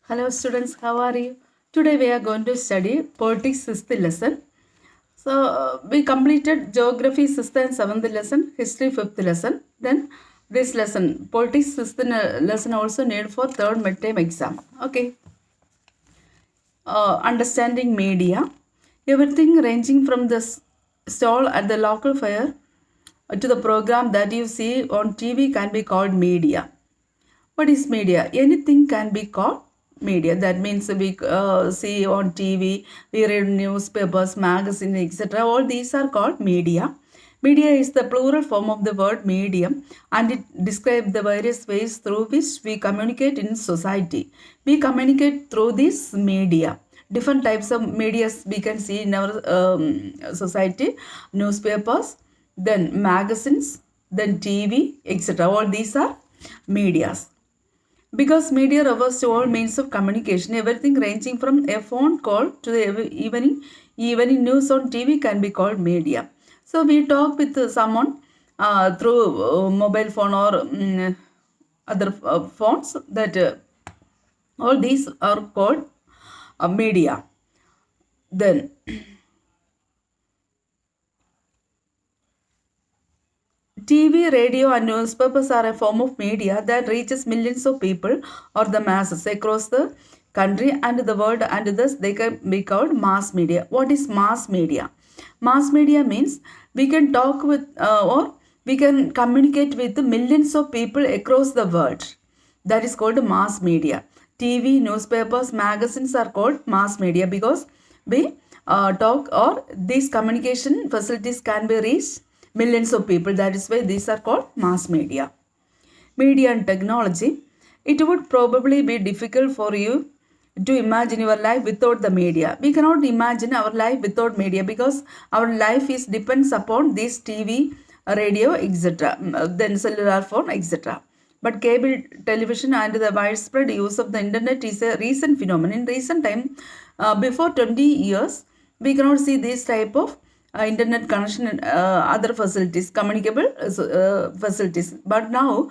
Hello students, how are you? Today we are going to study politics 6th lesson. We completed geography 6th and 7th lesson, history 5th lesson. Then this lesson, politics 6th lesson also need for 3rd midterm exam. Okay. Understanding media. Everything ranging from the stall at the local fair to the program that you see on TV can be called media. What is media? Anything can be called media. That means we see on TV, we read newspapers, magazines, etc. All these are called media. Media is the plural form of the word medium and it describes the various ways through which we communicate in society. We communicate through this media. Different types of media we can see in our society, newspapers, then magazines, then TV, etc. All these are medias. Because media refers to all means of communication, everything ranging from a phone call to the evening news on TV can be called media. So we talk with someone through mobile phone or other phones. That all these are called media. Then TV, radio, and newspapers are a form of media that reaches millions of people or the masses across the country and the world, and thus they can be called mass media. What is mass media? Mass media means we can talk with or we can communicate with millions of people across the world. That is called mass media. TV, newspapers, magazines are called mass media because we talk or these communication facilities can be reached millions of people. That is why these are called mass media. Media and technology. It would probably be difficult for you to imagine your life without the media. We cannot imagine our life without media because our life is depends upon this TV, radio, etc. Then cellular phone, etc. But cable television and the widespread use of the internet is a recent phenomenon. In recent time, before 20 years, we cannot see this type of internet connection and other facilities, communicable facilities. But now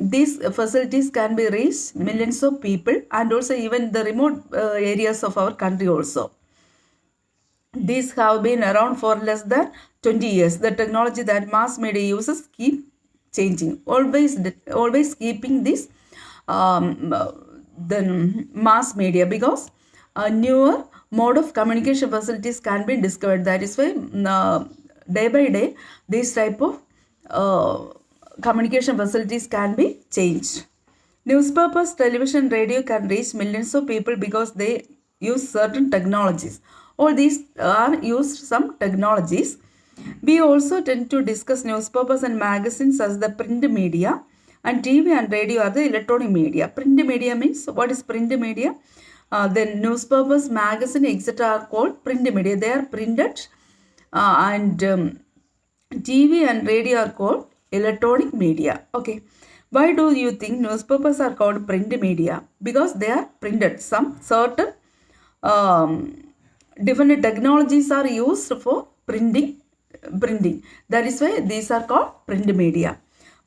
these facilities can be reached millions of people and also even the remote areas of our country also. These have been around for less than 20 years. The technology that mass media uses keep changing, always keeping this then mass media because a newer mode of communication facilities can be discovered. That is why day by day these type of communication facilities can be changed. Newspapers, television, radio can reach millions of people because they use certain technologies. All these are used some technologies. We also tend to discuss newspapers and magazines as the print media, and TV and radio are the electronic media. Print media means what is print media? Then newspapers, magazine, etc. are called print media. They are printed, and TV and radio are called electronic media. Okay. Why do you think newspapers are called print media? Because they are printed. Some certain different technologies are used for printing. That is why these are called print media.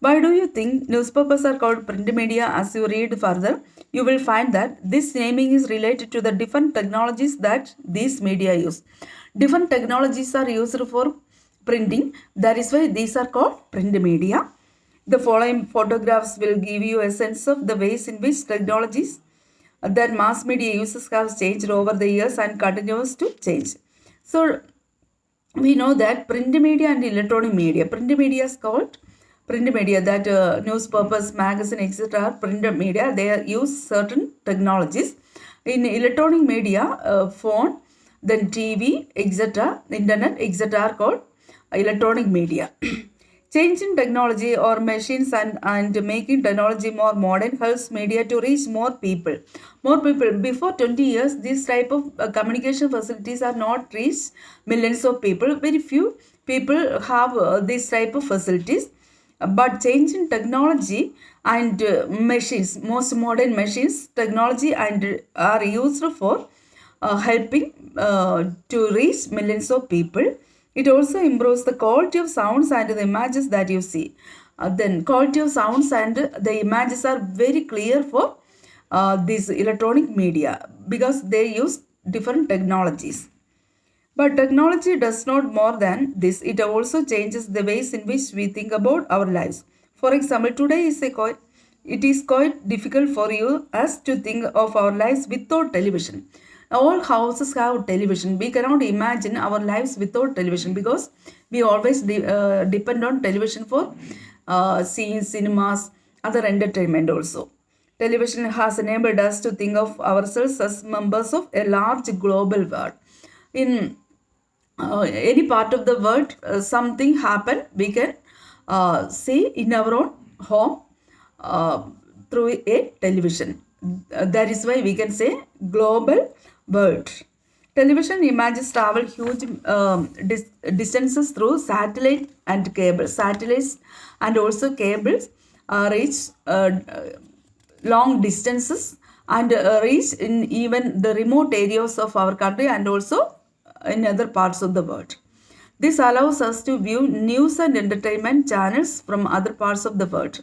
Why do you think newspapers are called print media? As you read further, you will find that this naming is related to the different technologies that these media use. Different technologies are used for printing. That is why these are called print media. The following photographs will give you a sense of the ways in which technologies that mass media uses have changed over the years and continues to change. So we know that print media and electronic media. Print media is called print media, that newspapers, magazine, etc. are print media. They use certain technologies. In electronic media, phone, then TV, etc., internet, etc. are called electronic media. Change in technology or machines and making technology more modern helps media to reach more people. More people. Before 20 years, this type of communication facilities are not reached millions of people. Very few people have this type of facilities. But change in technology and machines, most modern machines, technology and are used for helping to reach millions of people. It also improves the quality of sounds and the images that you see. Then quality of sounds and the images are very clear for these electronic media because they use different technologies. But technology does not more than this. It also changes the ways in which we think about our lives. For example, today it is quite difficult for you us to think of our lives without television. All houses have television. We cannot imagine our lives without television because we always depend on television for seeing cinemas, other entertainment also. Television has enabled us to think of ourselves as members of a large global world. In any part of the world, something happen, we can see in our own home uh, through a television. That is why we can say global world. Television images travel huge distances through satellite and cables. Satellites and also cables reach long distances and reach in even the remote areas of our country and also in other parts of the world. This allows us to view news and entertainment channels from other parts of the world.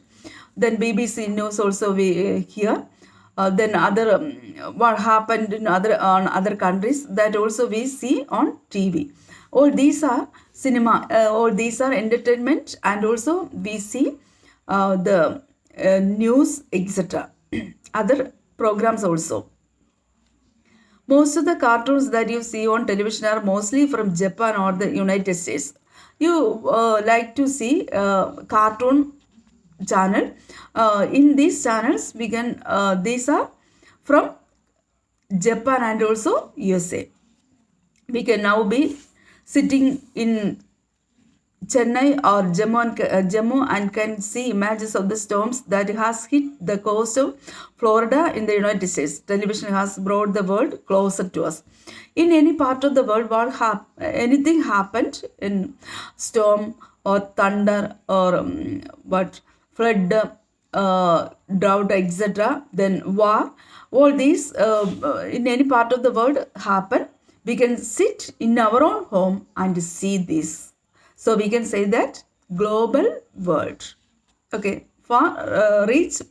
Then BBC News also we hear. Then other what happened in other countries, that also we see on TV. All these are cinema. All these are entertainment, and also we see the news, etc. Other programs also. Most of the cartoons that you see on television are mostly from Japan or the United States. You like to see cartoon channel. In these channels, we can these are from Japan and also USA. We can now be sitting in Chennai or Jammu and can see images of the storms that has hit the coast of Florida in the United States. Television has brought the world closer to us. In any part of the world, anything happened in storm or thunder or flood, drought, etc. Then war. All these in any part of the world happen. We can sit in our own home and see this. So we can say that global world. Okay, far reach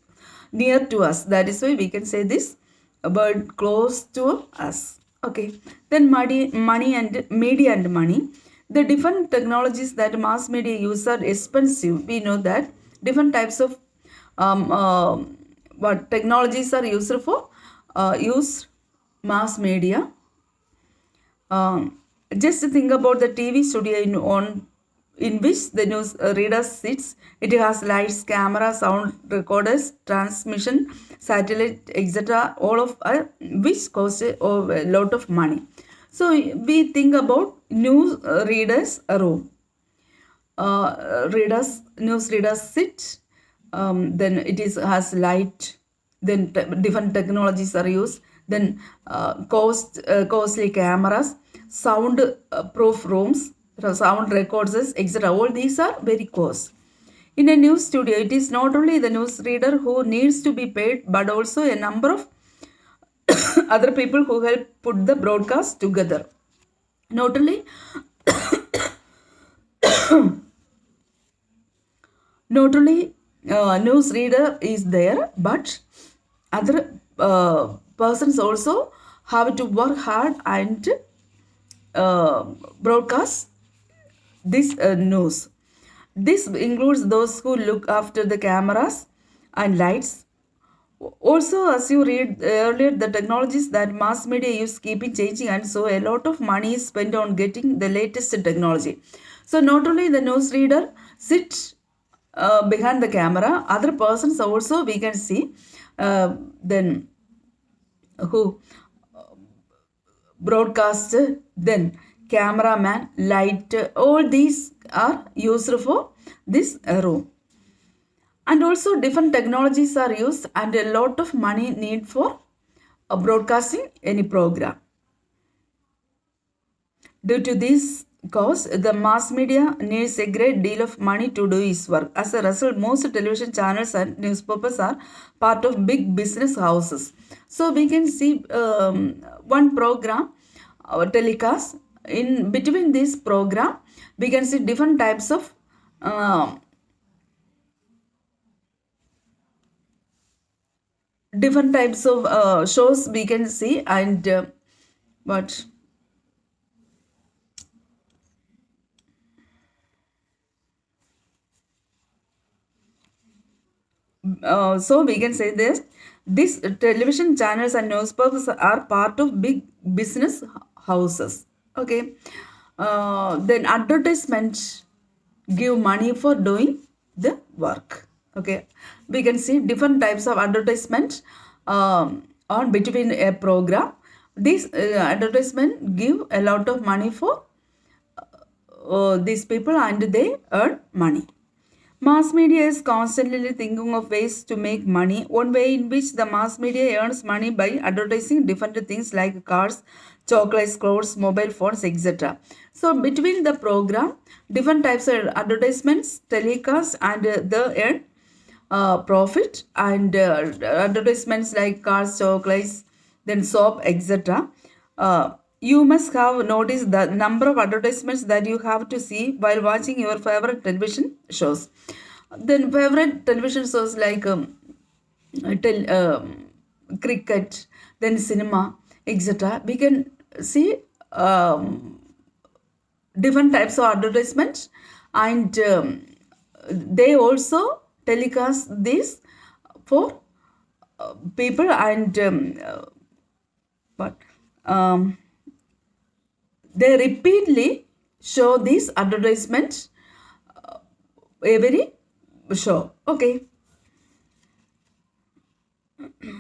near to us. That is why we can say this word close to us. Okay, then money and media and money. The different technologies that mass media use are expensive. We know that different types of what technologies are used for mass media. Just think about the TV studio in which the news reader sits. It has lights, camera, sound recorders, transmission, satellite, etc. All of which cost a lot of money. So we think about news readers room. News readers sit. Then it has light. Then different technologies are used. Then costly cameras, sound proof rooms, sound recorders, etc. All these are very cost. In a news studio, it is not only the news reader who needs to be paid, but also a number of other people who help put the broadcast together. Not only news reader is there, but other persons also have to work hard and broadcast this news. This includes those who look after the cameras and lights. Also, as you read earlier, the technologies that mass media use keeping changing, and so a lot of money is spent on getting the latest technology. So not only the news reader sit behind the camera, other persons also we can see then who broadcast, then cameraman, light, all these are used for this room. And also different technologies are used and a lot of money need for broadcasting any program. Due to this cause, the mass media needs a great deal of money to do its work. As a result, most television channels and newspapers are part of big business houses. So we can see one program telecast. In between this program, we can see different types of different types of shows we can see, and what so we can say this: these television channels and newspapers are part of big business houses. Okay, then advertisements give money for doing the work. Okay, we can see different types of advertisement on between a program. These advertisement give a lot of money for these people, and they earn money. Mass media is constantly thinking of ways to make money. One way in which the mass media earns money by advertising different things like cars, chocolates, clothes, mobile phones, etc. So between the program, different types of advertisements telecast, and they earn profit, and advertisements like cars, chocolates, then soap, etc. You must have noticed the number of advertisements that you have to see while watching your favorite television shows. Then favorite television shows like cricket, then cinema, etc. We can see different types of advertisements, and they also telecast this for people, and but they repeatedly show these advertisements every show. Okay,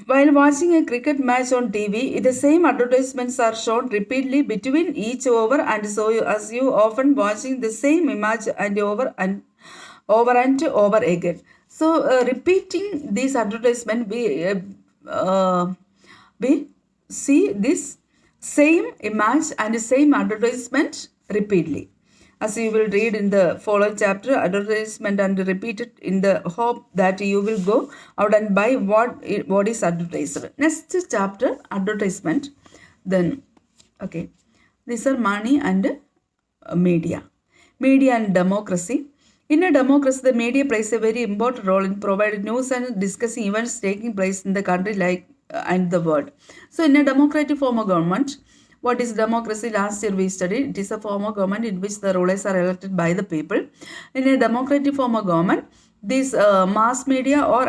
while watching a cricket match on TV, the same advertisements are shown repeatedly between each over, and so as you often watching the same image and over again. So repeating these advertisement, we see this same image and same advertisement repeatedly. As you will read in the following chapter, advertisement and repeat it in the hope that you will go out and buy what is advertised. Next chapter, advertisement. Then, okay, these are money and media. Media and democracy. In a democracy, the media plays a very important role in providing news and discussing events taking place in the country and the world. So, in a democratic form of government, what is democracy? Last year we studied. It is a form of government in which the rulers are elected by the people. In a democratic form of government, this mass media or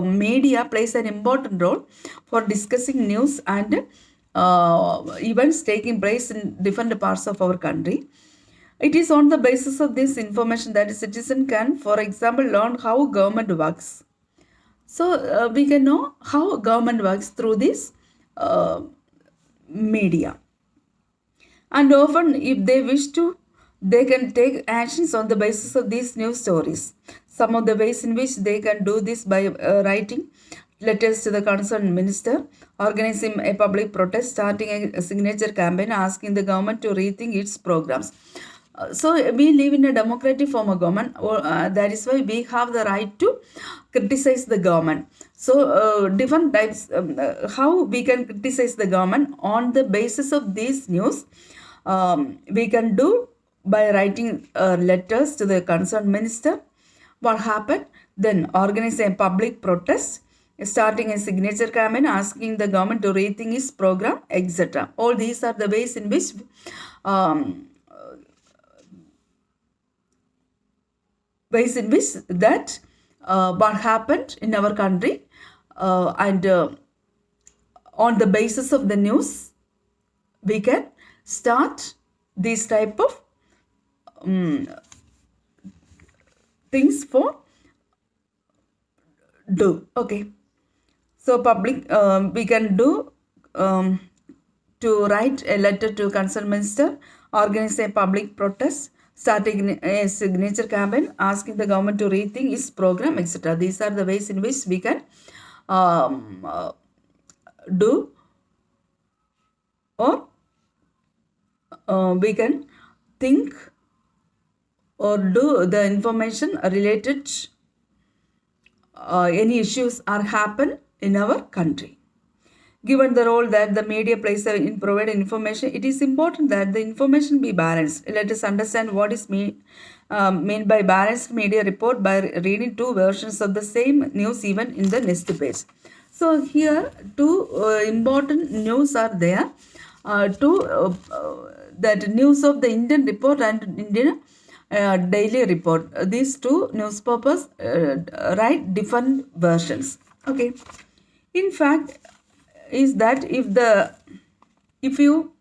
media plays an important role for discussing news and events taking place in different parts of our country. It is on the basis of this information that a citizen can, for example, learn how government works. So we can know how government works through this media. And often, if they wish to, they can take actions on the basis of these news stories. Some of the ways in which they can do this by writing letters to the concerned minister, organizing a public protest, starting a signature campaign, asking the government to rethink its programs. So we live in a democratic form of government, that is why we have the right to criticize the government. So different types, how we can criticize the government on the basis of these news, we can do by writing letters to the concerned minister. What happened? Then organize a public protest, starting a signature campaign, asking the government to rethink its program, etc. All these are the ways in which that what happened in our country, and on the basis of the news, we can start these type of things for do. Okay, so public we can do to write a letter to concerned minister, organize a public protest, starting a signature campaign, asking the government to rethink its program, etc. These are the ways in which we can do, or we can think or do the information related any issues are happen in our country. Given the role that the media plays in providing information, it is important that the information be balanced. Let us understand what is mean by balanced media report by reading two versions of the same news even in the next page. So here two important news are there. That news of the Indian report and Indian daily report. These two newspapers write different versions. Okay. In fact, is that if you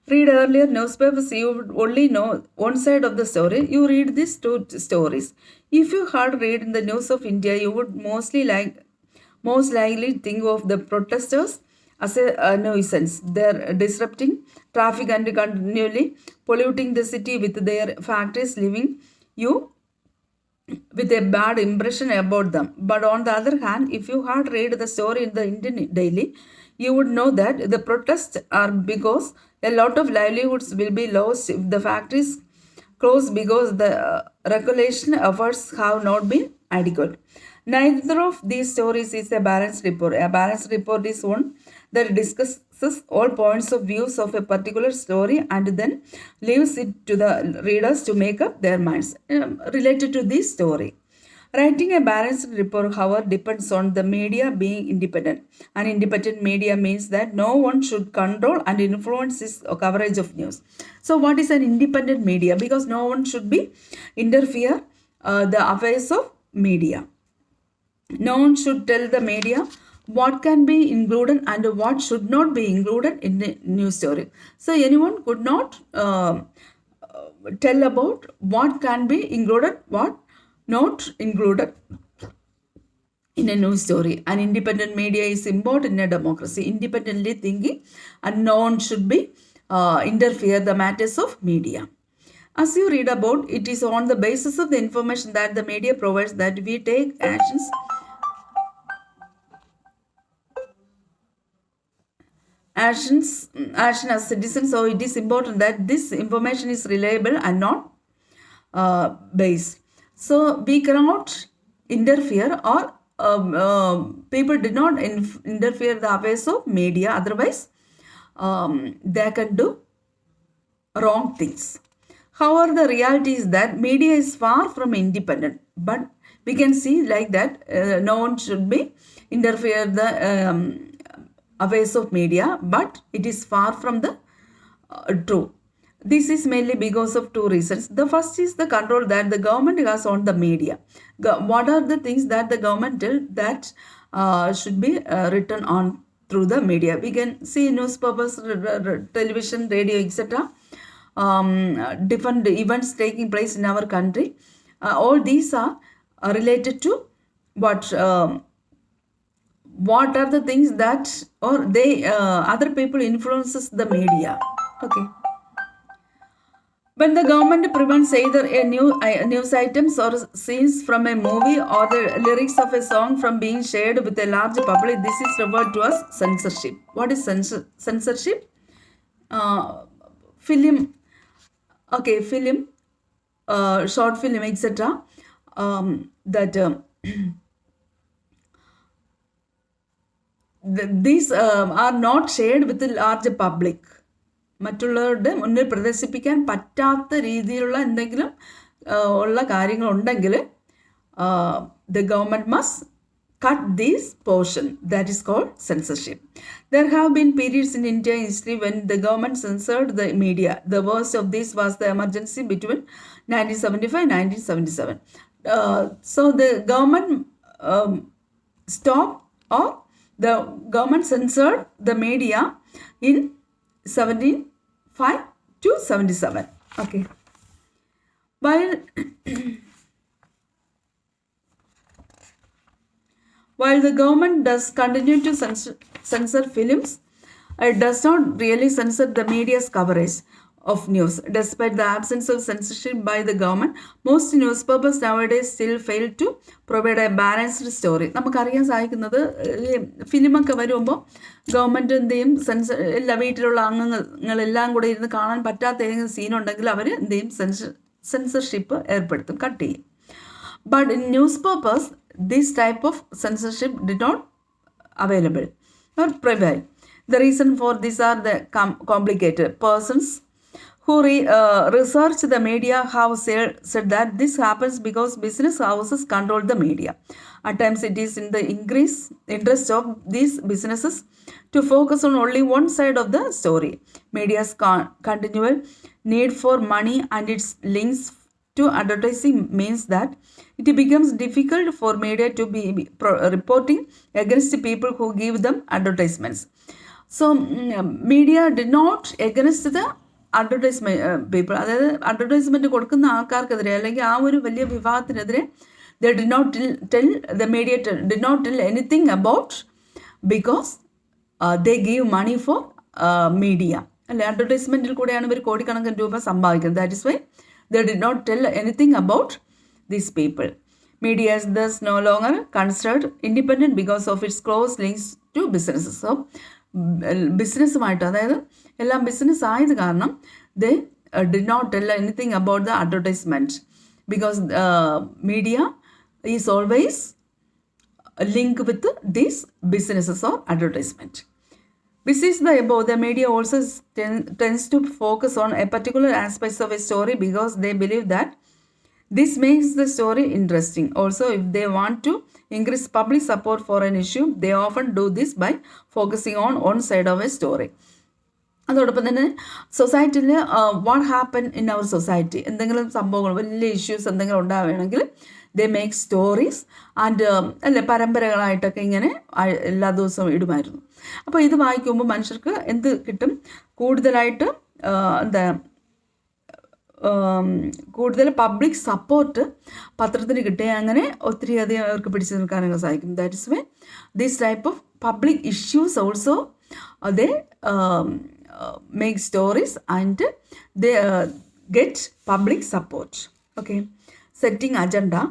read earlier newspapers, you would only know one side of the story. You read these two stories. If you had read in the News of India, you would most likely think of the protesters as a nuisance. They're disrupting traffic and continually polluting the city with their factories, leaving you with a bad impression about them. But on the other hand, if you had read the story in the Indian Daily, you would know that the protests are because a lot of livelihoods will be lost if the factories close because the regulation efforts have not been adequate. Neither of these stories is a balanced report. A balanced report is one that discusses all points of views of a particular story and then leaves it to the readers to make up their minds related to this story. Writing a balanced report, however, depends on the media being independent. An independent media means that no one should control and influence its coverage of news. So, what is an independent media? Because no one should be interfere the affairs of media. No one should tell the media what can be included and what should not be included in the news story. So, anyone could not tell about what can be included, what not included in a news story. An independent media is important in a democracy. Independently thinking, and no one should be interfere the matters of media. As you read about, it is on the basis of the information that the media provides that we take action as citizens. So it is important that this information is reliable and not based. So we cannot interfere or people did not interfere the affairs of media. Otherwise, they can do wrong things. However, the reality is that media is far from independent. But we can see like that no one should be interfere the affairs of media. But it is far from the true. This is mainly because of two reasons. The first is the control that the government has on the media. What are the things that the government tell that should be written on through the media? We can see newspapers, television, radio, etc. Different events taking place in our country. All these are related to what are the things that or they other people influences the media. Okay. When the government prevents either a news items or scenes from a movie or the lyrics of a song from being shared with a large public, this is referred to as censorship. What is censorship? Film, short film, etc. These are not shared with the large public. മറ്റുള്ളവരുടെ മുന്നിൽ പ്രദർശിപ്പിക്കാൻ പറ്റാത്ത രീതിയിലുള്ള എന്തെങ്കിലും ഉള്ള കാര്യങ്ങളുണ്ടെങ്കിൽ the government must cut this portion. That is called censorship. There have been periods in Indian history when the government censored the media. The worst of this was the emergency between 1975-1977. So the government stopped or the government censored the media in 17 5 to 77. Okay. While the government does continue to censor films, it does not really censor the media's coverage of news. Despite the absence of censorship by the government, most newspapers nowadays still fail to provide a balanced story. നമുക്കറിയാൻ സാധിക്കുന്നത് ഫിലിമൊക്കെ വരുമ്പോൾ government എന്ത് ചെയ്യും എല്ലാ വീട്ടിലുള്ള അംഗങ്ങളെല്ലാം കൂടെ ഇരുന്ന് കാണാൻ പറ്റാത്ത ഏതെങ്കിലും സീനുണ്ടെങ്കിൽ അവർ എന്ത് ചെയ്യും സെൻസർഷിപ്പ് ഏർപ്പെടുത്തും, കട്ട് ചെയ്യും. But in news papers this type of censorship did not available. or prevail. The reason for this are the complicated persons who research the media have said that this happens because business houses control the media. At times it is in the interest of these businesses to focus on only one side of the story. Media's continual need for money and its links to advertising means that it becomes difficult for media to be reporting against people who give them advertisements. So media did not against the advertisement people, അതായത് advertisement കൊടുക്കുന്ന ആൾക്കാർക്കെതിരെ അല്ലെങ്കിൽ ആ ഒരു വലിയ വിഭാഗത്തിനെതിരെ they did not tell the media did not tell anything about because they give money for media അല്ലെ, അഡ്വർടൈസ്മെൻറ്റിൽ കൂടെയാണ് ഇവർ കോടിക്കണക്കിന് രൂപ സമ്പാദിക്കുന്നത്. That is why they did not tell anything about these people. Media is thus no longer considered independent because of its close links to businesses. So ബിസിനസ്സുമായിട്ട്, അതായത് എല്ലാം business ആയത് കാരണം they did not tell anything about the advertisement because media is always linked with these businesses or advertisement. Besides the above, the media also tends to focus on a particular aspects of a story because they believe that this makes the story interesting. Also, if they want to increase public support for an issue, they often do this by focusing on one side of a story. അതോടൊപ്പം തന്നെ സൊസൈറ്റിയിൽ what happen in our society, എന്തെങ്കിലും സംഭവങ്ങൾ വലിയ issues എന്തെങ്കിലും ഉണ്ടാവുകയാണെങ്കിൽ they make stories and അല്ലേ പരമ്പരകളായിട്ടൊക്കെ ഇങ്ങനെ എല്ലാ ദിവസവും ഇടുമായിരുന്നു. അപ്പോൾ ഇത് വായിക്കുമ്പോൾ മനുഷ്യർക്ക് എന്ത് കിട്ടും, കൂടുതലായിട്ട് എന്താ കൂടുതൽ പബ്ലിക് സപ്പോർട്ട് പത്രത്തിന് കിട്ടുക, അങ്ങനെ ഒത്തിരി അധികം അവർക്ക് പിടിച്ചു നിൽക്കാനൊക്കെ സാധിക്കും. That is way this type of public issues also they make stories and they get public support. Okay, setting agenda.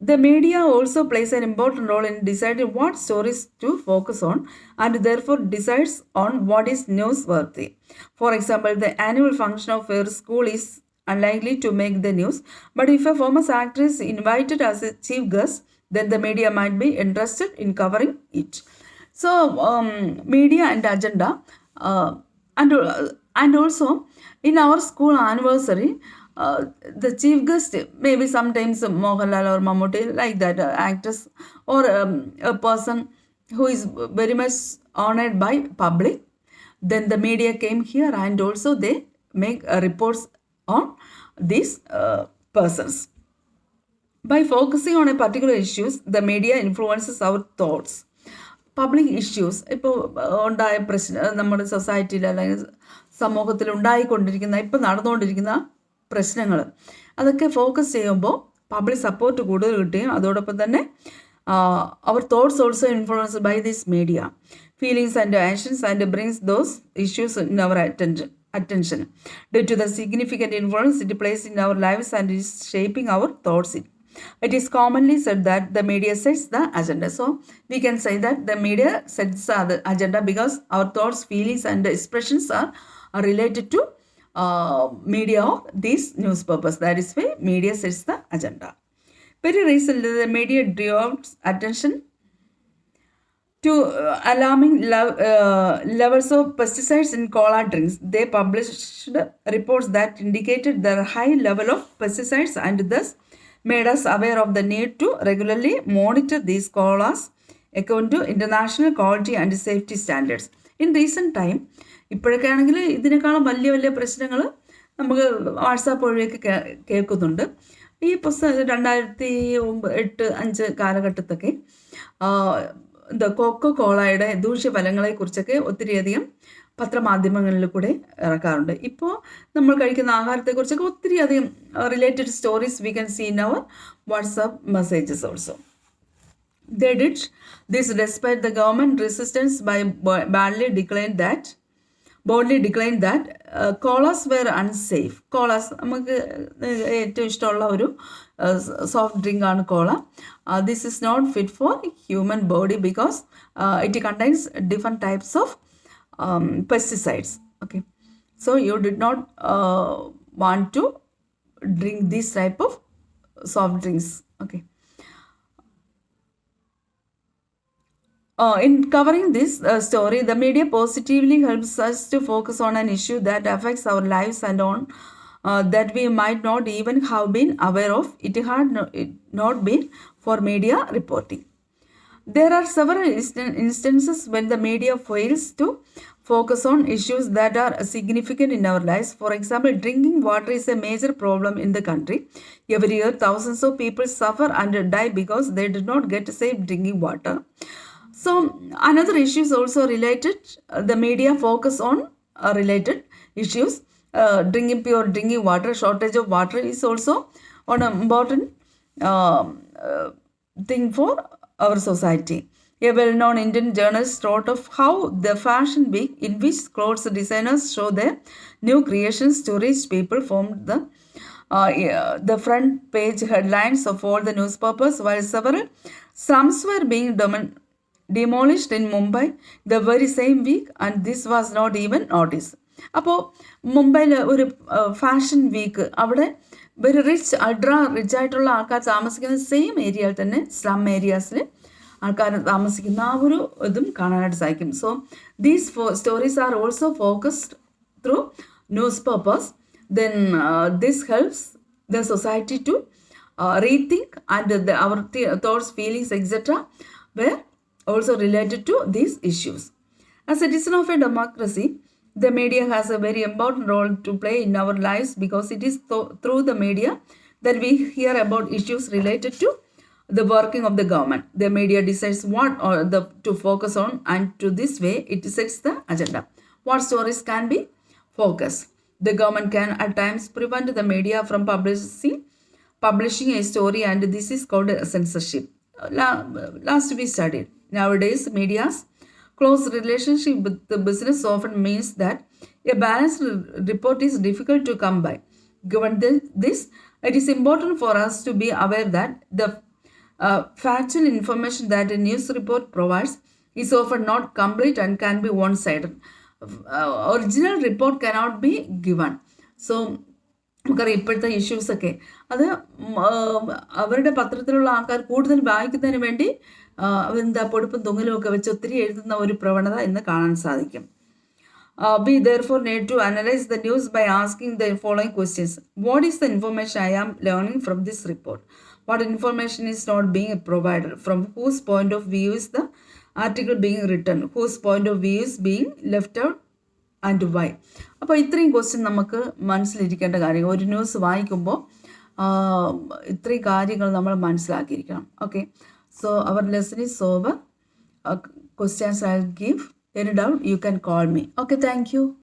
The media also plays an important role in deciding what stories to focus on and therefore decides on what is newsworthy. For example, the annual function of a school is unlikely to make the news, but if a famous actor is invited as a chief guest, then the media might be interested in covering it. So media and agenda. And also in our school anniversary, the chief guest maybe sometimes Mohanlal or Mammootty, like that actress or a person who is very much honored by public. Then the media came here and also they make reports on these persons. By focusing on a particular issues, the media influences our thoughts. Public issues ഇപ്പോൾ ഉണ്ടായ നമ്മുടെ സൊസൈറ്റിയിൽ അല്ലെങ്കിൽ സമൂഹത്തിൽ ഉണ്ടായിക്കൊണ്ടിരിക്കുന്ന ഇപ്പം നടന്നുകൊണ്ടിരിക്കുന്ന പ്രശ്നങ്ങൾ അതൊക്കെ ഫോക്കസ് ചെയ്യുമ്പോൾ പബ്ലിക് സപ്പോർട്ട് കൂടുതൽ കിട്ടുകയും അതോടൊപ്പം തന്നെ our thoughts also influenced by this media feelings and actions and brings those issues in our attention due to the significant influence it plays in our lives and is shaping our thoughts. It is commonly said that the media sets the agenda. So we can say that the media sets the agenda because our thoughts, feelings and expressions are related to media of these newspapers. That is why media sets the agenda. Very recently, the media drew attention to alarming levels of pesticides in cola drinks. They published reports that indicated the high level of pesticides and thus made us aware of the need to regularly monitor these colas according to international quality and safety standards. In recent time, ഇപ്പോഴൊക്കെ ആണെങ്കിൽ ഇതിനേക്കാളും വലിയ വലിയ പ്രശ്നങ്ങൾ നമുക്ക് WhatsApp വഴിയൊക്കെ കേൾക്കുന്നുണ്ട്. ഈ പുസ്തകം 2008-5 കാലഘട്ടത്തൊക്കെ കൊക്കോ കോളയുടെ ദൂഷ്യഫലങ്ങളെക്കുറിച്ചൊക്കെ ഒത്തിരിയധികം പത്രമാധ്യമങ്ങളിൽ കൂടെ ഇറക്കാറുണ്ട്. ഇപ്പോൾ നമ്മൾ കഴിക്കുന്ന ആഹാരത്തെക്കുറിച്ചൊക്കെ ഒത്തിരിയധികം related stories we can see in our WhatsApp messages also. They did this despite the government resistance by boldly declared that colas were unsafe. Colas നമുക്ക് ഏറ്റവും ഇഷ്ടമുള്ള ഒരു സോഫ്റ്റ് ഡ്രിങ്ക് ആണ് കോള. This is not fit for human body because it contains different types of pesticides. Okay, so you did not want to drink this type of soft drinks. Okay, In covering this story, the media positively helps us to focus on an issue that affects our lives and on that we might not even have been aware of it had not been for media reporting. There are several instances when the media fails to focus on issues that are significant in our lives. For example, drinking water is a major problem in the country. Every year, thousands of people suffer and die because they did not get safe drinking water. So another issue is also related. The media focus on related issues. Pure drinking water, shortage of water is also an important thing for our society. A well-known Indian journalist wrote of how the fashion week in which clothes designers show their new creations to reach people formed the front page headlines of all the newspapers, while several slums were being demolished in Mumbai the very same week, and this was not even noticed. അപ്പോൾ മുംബൈയിൽ ഒരു fashion week, അവിടെ very rich ആയിട്ടുള്ള ആൾക്കാർ താമസിക്കുന്ന same ഏരിയയിൽ തന്നെ slum ഏരിയാസിൽ ആൾക്കാർ താമസിക്കുന്ന ആ ഒരു ഇതും കാണാനായിട്ട് സാധിക്കും. So these stories are also focused through news papers. Then this helps the society to rethink and our thoughts, feelings, etc. were also related to these issues. As a citizen of a democracy, the media has a very important role to play in our lives because it is through the media that we hear about issues related to the working of the government. The media decides what to focus on, and to this way it sets the agenda. What stories can be focused? The government can at times prevent the media from publishing a story, and this is called censorship. Last we studied. Nowadays, media's close relationship with the business often means that a balanced report is difficult to come by. Given this, it is important for us to be aware that the factual information that a news report provides is often not complete and can be one-sided. Original report cannot be given. So, നമുക്കറിയാം ഇപ്പോഴത്തെ ഇഷ്യൂസൊക്കെ അത് അവരുടെ പത്രത്തിലുള്ള ആൾക്കാർ കൂടുതൽ വായിക്കുന്നതിന് വേണ്ടി എന്താ പൊടുപ്പും തൊങ്ങലും ഒക്കെ വെച്ച് ഒത്തിരി എഴുതുന്ന ഒരു പ്രവണത ഇന്ന് കാണാൻ സാധിക്കും. We therefore need to analyze the news by asking the following questions. What is the information I am learning from this report? What information is not being provided? From whose point of view is the article being written? Whose point of view is being left out? And why. അപ്പോൾ ഇത്രയും question നമുക്ക് മനസ്സിലിരിക്കേണ്ട കാര്യങ്ങൾ. ഒരു news വായിക്കുമ്പോൾ ഇത്രയും കാര്യങ്ങൾ നമ്മൾ മനസ്സിലാക്കിയിരിക്കണം. Okay, so our lesson is over. Questions I'll give. Any doubt, you can call me. Okay, thank you.